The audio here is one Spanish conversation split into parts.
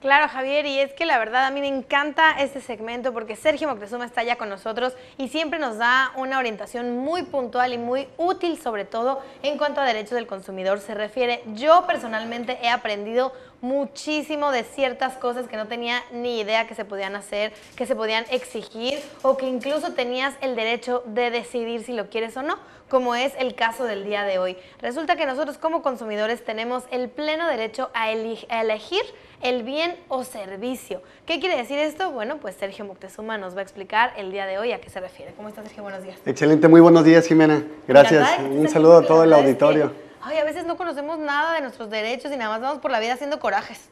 Claro, Javier, y es que la verdad a mí me encanta este segmento porque Sergio Moctezuma está ya con nosotros y siempre nos da una orientación muy puntual y muy útil, sobre todo en cuanto a derechos del consumidor se refiere. Yo personalmente he aprendido muchísimo de ciertas cosas que no tenía ni idea que se podían hacer, que se podían exigir o que incluso tenías el derecho de decidir si lo quieres o no, como es el caso del día de hoy. Resulta que nosotros como consumidores tenemos el pleno derecho a elegir el bien o servicio. ¿Qué quiere decir esto? Bueno, pues Sergio Moctezuma nos va a explicar el día de hoy a qué se refiere. ¿Cómo estás, Sergio? Buenos días. Excelente, muy buenos días, Jimena. Gracias. Un saludo a todo el auditorio. A veces no conocemos nada de nuestros derechos y nada más vamos por la vida haciendo corajes.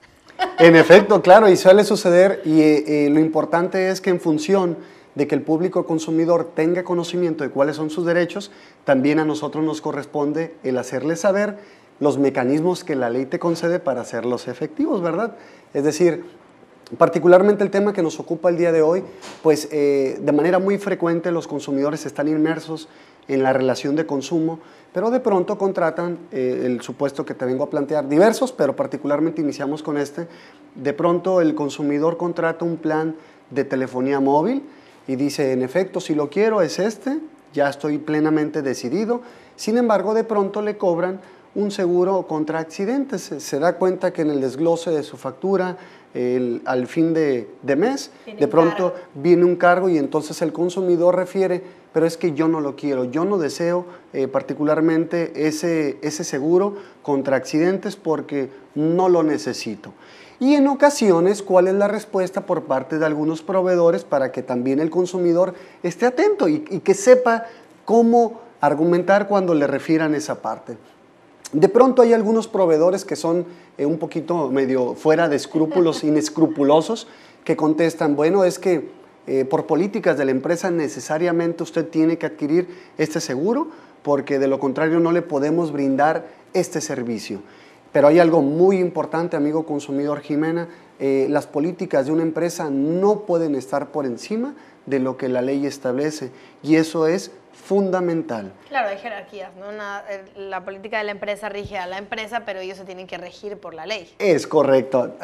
En efecto, claro, y suele suceder, y lo importante es que en función de que el público consumidor tenga conocimiento de cuáles son sus derechos, también a nosotros nos corresponde el hacerles saber los mecanismos que la ley te concede para hacerlos efectivos, ¿verdad? Es decir, particularmente el tema que nos ocupa el día de hoy, pues de manera muy frecuente los consumidores están inmersos en la relación de consumo, pero de pronto contratan el supuesto que te vengo a plantear, diversos, pero particularmente iniciamos con este. De pronto el consumidor contrata un plan de telefonía móvil y dice, en efecto, si lo quiero es este, ya estoy plenamente decidido. Sin embargo, de pronto le cobran un seguro contra accidentes. Se da cuenta que en el desglose de su factura, al fin de mes, de pronto viene un cargo y entonces el consumidor refiere, pero es que yo no lo quiero, yo no deseo particularmente ese seguro contra accidentes porque no lo necesito. Y en ocasiones, ¿cuál es la respuesta por parte de algunos proveedores para que también el consumidor esté atento y que sepa cómo argumentar cuando le refieran esa parte? De pronto hay algunos proveedores que son un poquito medio fuera de escrúpulos, inescrupulosos, que contestan, bueno, es que por políticas de la empresa necesariamente usted tiene que adquirir este seguro porque de lo contrario no le podemos brindar este servicio. Pero hay algo muy importante, amigo consumidor Jimena, las políticas de una empresa no pueden estar por encima de lo que la ley establece y eso es fundamental. Claro, hay jerarquías, ¿no? La política de la empresa rige a la empresa, pero ellos se tienen que regir por la ley. Es correcto,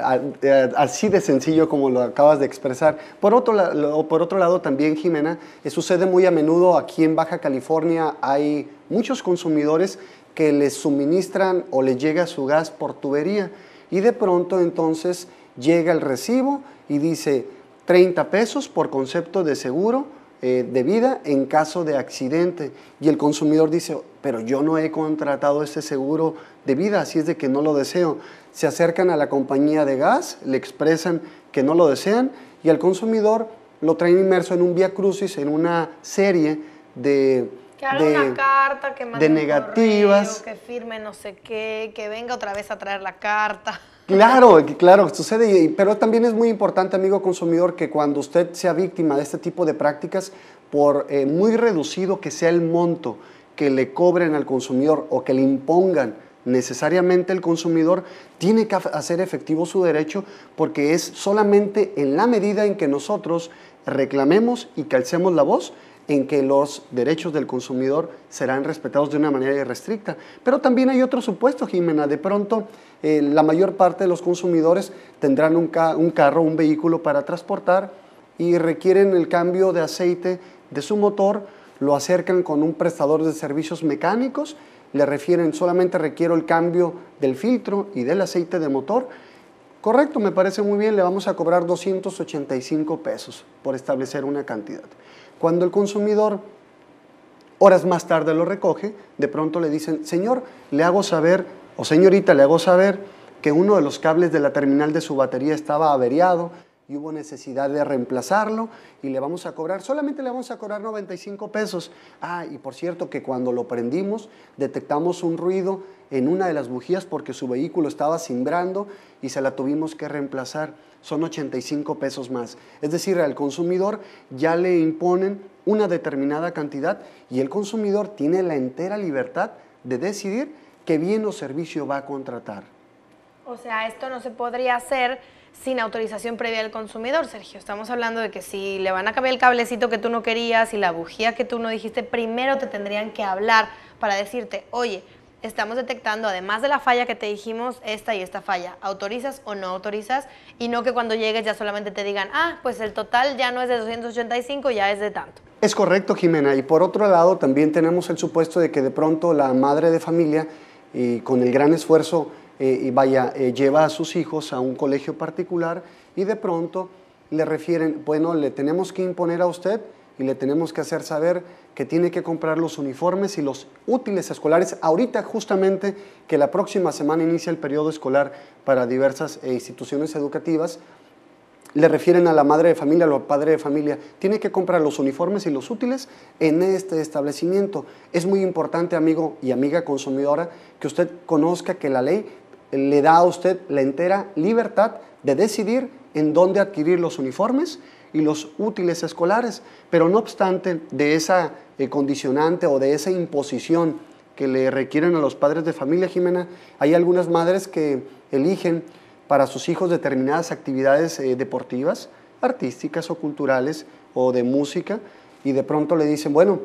así de sencillo como lo acabas de expresar. Por otro lado también, Jimena, sucede muy a menudo aquí en Baja California, hay muchos consumidores que les suministran o les llega su gas por tubería y de pronto entonces llega el recibo y dice 30 pesos por concepto de seguro de vida en caso de accidente y el consumidor dice, pero yo no he contratado este seguro de vida, así es de que no lo deseo. Se acercan a la compañía de gas, le expresan que no lo desean y al consumidor lo traen inmerso en un viacrucis, en una serie de una carta, que mande negativas, correo, que firme no sé qué, que venga otra vez a traer la carta. Claro, sucede, pero también es muy importante, amigo consumidor, que cuando usted sea víctima de este tipo de prácticas, por muy reducido que sea el monto que le cobren al consumidor o que le impongan necesariamente el consumidor, tiene que hacer efectivo su derecho porque es solamente en la medida en que nosotros reclamemos y que alcemos la voz en que los derechos del consumidor serán respetados de una manera irrestricta. Pero también hay otro supuesto, Jimena, de pronto la mayor parte de los consumidores tendrán un carro, un vehículo para transportar y requieren el cambio de aceite de su motor, lo acercan con un prestador de servicios mecánicos, le refieren solamente requiero el cambio del filtro y del aceite de motor. Correcto, me parece muy bien, le vamos a cobrar 285 pesos por establecer una cantidad. Cuando el consumidor horas más tarde lo recoge, de pronto le dicen, señor, le hago saber, o señorita, le hago saber que uno de los cables de la terminal de su batería estaba averiado y hubo necesidad de reemplazarlo y le vamos a cobrar, solamente le vamos a cobrar 95 pesos. Ah, y por cierto que cuando lo prendimos detectamos un ruido en una de las bujías porque su vehículo estaba cimbrando y se la tuvimos que reemplazar. Son 85 pesos más. Es decir, al consumidor ya le imponen una determinada cantidad y el consumidor tiene la entera libertad de decidir qué bien o servicio va a contratar. O sea, esto no se podría hacer sin autorización previa del consumidor, Sergio. Estamos hablando de que si le van a cambiar el cablecito que tú no querías y la bujía que tú no dijiste, primero te tendrían que hablar para decirte, oye, estamos detectando, además de la falla que te dijimos, esta y esta falla, ¿autorizas o no autorizas? Y no que cuando llegues ya solamente te digan, ah, pues el total ya no es de 285, ya es de tanto. Es correcto, Jimena. Y por otro lado, también tenemos el supuesto de que de pronto la madre de familia, con el gran esfuerzo, lleva a sus hijos a un colegio particular y de pronto le refieren, bueno, le tenemos que imponer a usted y le tenemos que hacer saber que tiene que comprar los uniformes y los útiles escolares. Ahorita justamente que la próxima semana inicia el periodo escolar para diversas instituciones educativas, le refieren a la madre de familia o al padre de familia, tiene que comprar los uniformes y los útiles en este establecimiento. Es muy importante, amigo y amiga consumidora, que usted conozca que la ley le da a usted la entera libertad de decidir en dónde adquirir los uniformes y los útiles escolares, pero no obstante de esa condicionante o de esa imposición que le requieren a los padres de familia, Jimena, hay algunas madres que eligen para sus hijos determinadas actividades deportivas, artísticas o culturales o de música, y de pronto le dicen, bueno,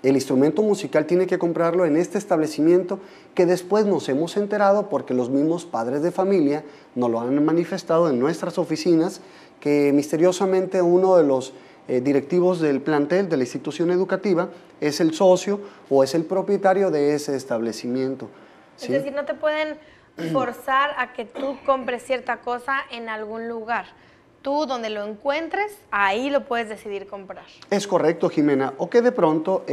el instrumento musical tiene que comprarlo en este establecimiento, que después nos hemos enterado porque los mismos padres de familia nos lo han manifestado en nuestras oficinas, que misteriosamente uno de los directivos del plantel de la institución educativa es el socio o es el propietario de ese establecimiento. ¿Sí? Es decir, no te pueden forzar a que tú compres cierta cosa en algún lugar. Tú, donde lo encuentres, ahí lo puedes decidir comprar. Es correcto, Jimena. O que de pronto,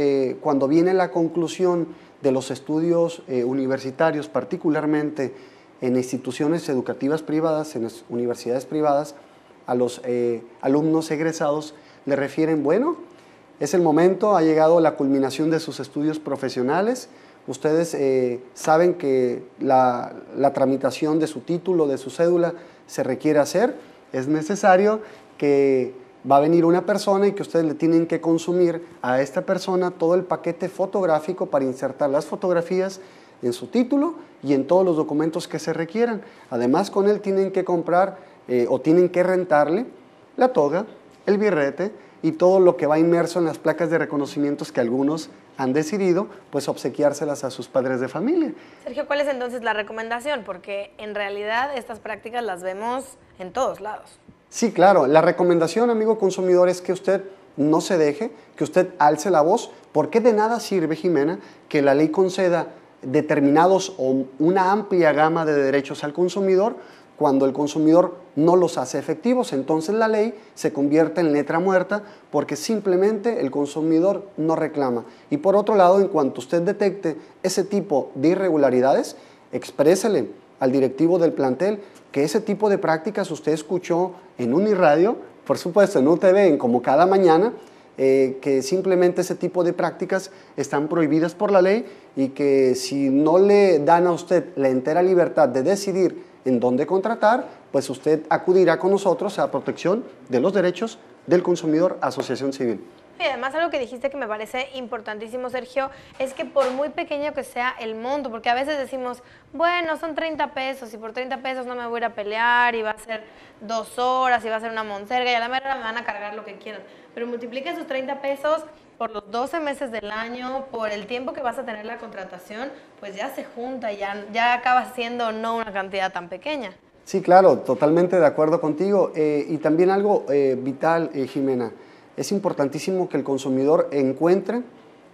cuando viene la conclusión de los estudios universitarios, particularmente en instituciones educativas privadas, en las universidades privadas, a los alumnos egresados le refieren, bueno, es el momento, ha llegado la culminación de sus estudios profesionales. Ustedes saben que la tramitación de su título, de su cédula, se requiere hacer. Es necesario que va a venir una persona y que ustedes le tienen que consumir a esta persona todo el paquete fotográfico para insertar las fotografías en su título y en todos los documentos que se requieran. Además, con él tienen que comprar o tienen que rentarle la toga, el birrete y todo lo que va inmerso en las placas de reconocimientos que algunos han decidido pues obsequiárselas a sus padres de familia. Sergio, ¿cuál es entonces la recomendación? Porque en realidad estas prácticas las vemos en todos lados. Sí, claro. La recomendación, amigo consumidor, es que usted no se deje, que usted alce la voz, porque de nada sirve, Jimena, que la ley conceda determinados o una amplia gama de derechos al consumidor cuando el consumidor no los hace efectivos. Entonces la ley se convierte en letra muerta porque simplemente el consumidor no reclama. Y por otro lado, en cuanto usted detecte ese tipo de irregularidades, exprésele al directivo del plantel que ese tipo de prácticas usted escuchó en Uniradio, por supuesto en UTV, en Como Cada Mañana, que simplemente ese tipo de prácticas están prohibidas por la ley y que si no le dan a usted la entera libertad de decidir en dónde contratar, pues usted acudirá con nosotros a Protección de los Derechos del Consumidor, Asociación Civil. Y además algo que dijiste que me parece importantísimo, Sergio, es que por muy pequeño que sea el monto, porque a veces decimos, bueno, son 30 pesos y por 30 pesos no me voy a ir a pelear y va a ser 2 horas y va a ser una monserga y a la mera me van a cargar lo que quieran. Pero multiplica esos 30 pesos por los 12 meses del año, por el tiempo que vas a tener la contratación, pues ya se junta y ya acaba siendo no una cantidad tan pequeña. Sí, claro, totalmente de acuerdo contigo. Y también algo vital, Jimena, es importantísimo que el consumidor encuentre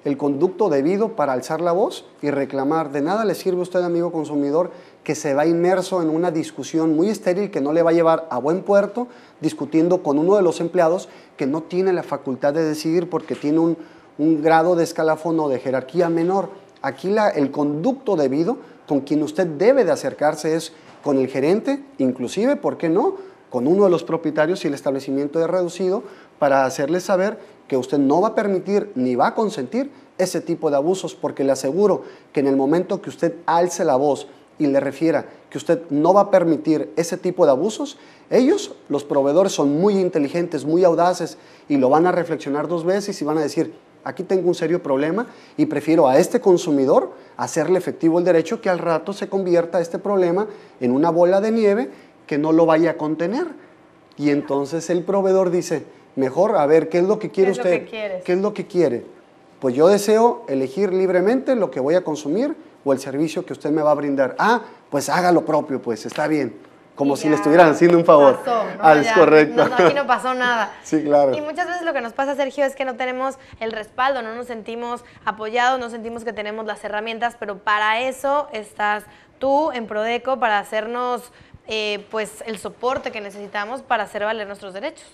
el conducto debido para alzar la voz y reclamar. De nada le sirve a usted, amigo consumidor, que se va inmerso en una discusión muy estéril que no le va a llevar a buen puerto, discutiendo con uno de los empleados que no tiene la facultad de decidir porque tiene un grado de escalafón o de jerarquía menor. Aquí el conducto debido con quien usted debe de acercarse es con el gerente, inclusive, ¿por qué no?, con uno de los propietarios si el establecimiento es reducido, para hacerle saber que usted no va a permitir ni va a consentir ese tipo de abusos, porque le aseguro que en el momento que usted alce la voz y le refiera que usted no va a permitir ese tipo de abusos, ellos, los proveedores, son muy inteligentes, muy audaces y lo van a reflexionar 2 veces y van a decir, aquí tengo un serio problema y prefiero a este consumidor hacerle efectivo el derecho que al rato se convierta este problema en una bola de nieve que no lo vaya a contener. Y entonces el proveedor dice, mejor, a ver, ¿qué es lo que quiere usted? ¿Qué es lo que quiere? Pues yo deseo elegir libremente lo que voy a consumir, o el servicio que usted me va a brindar. Ah, pues haga lo propio, pues está bien. Como Y si ya le estuvieran haciendo un favor. pasó, ¿no? Ah, es Ya, correcto. aquí no pasó nada. Sí, claro. Y muchas veces lo que nos pasa, Sergio, es que no tenemos el respaldo, no nos sentimos apoyados, no sentimos que tenemos las herramientas, pero para eso estás tú en Prodeco, para hacernos pues el soporte que necesitamos para hacer valer nuestros derechos.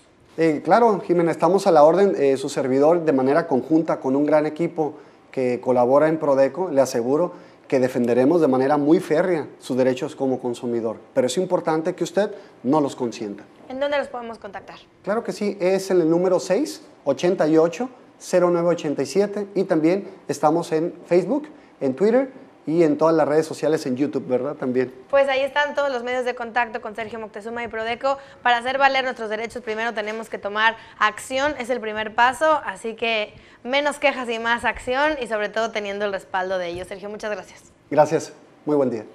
Claro, Jimena, estamos a la orden, su servidor de manera conjunta con un gran equipo que colabora en Prodeco, le aseguro que defenderemos de manera muy férrea sus derechos como consumidor, pero es importante que usted no los consienta. ¿En dónde los podemos contactar? Claro que sí, es en el número 688-0987 y también estamos en Facebook, en Twitter y en todas las redes sociales, en YouTube, ¿verdad? También. Pues ahí están todos los medios de contacto con Sergio Moctezuma y Prodeco. Para hacer valer nuestros derechos, primero tenemos que tomar acción, es el primer paso, así que menos quejas y más acción y sobre todo teniendo el respaldo de ellos. Sergio, muchas gracias. Gracias, muy buen día.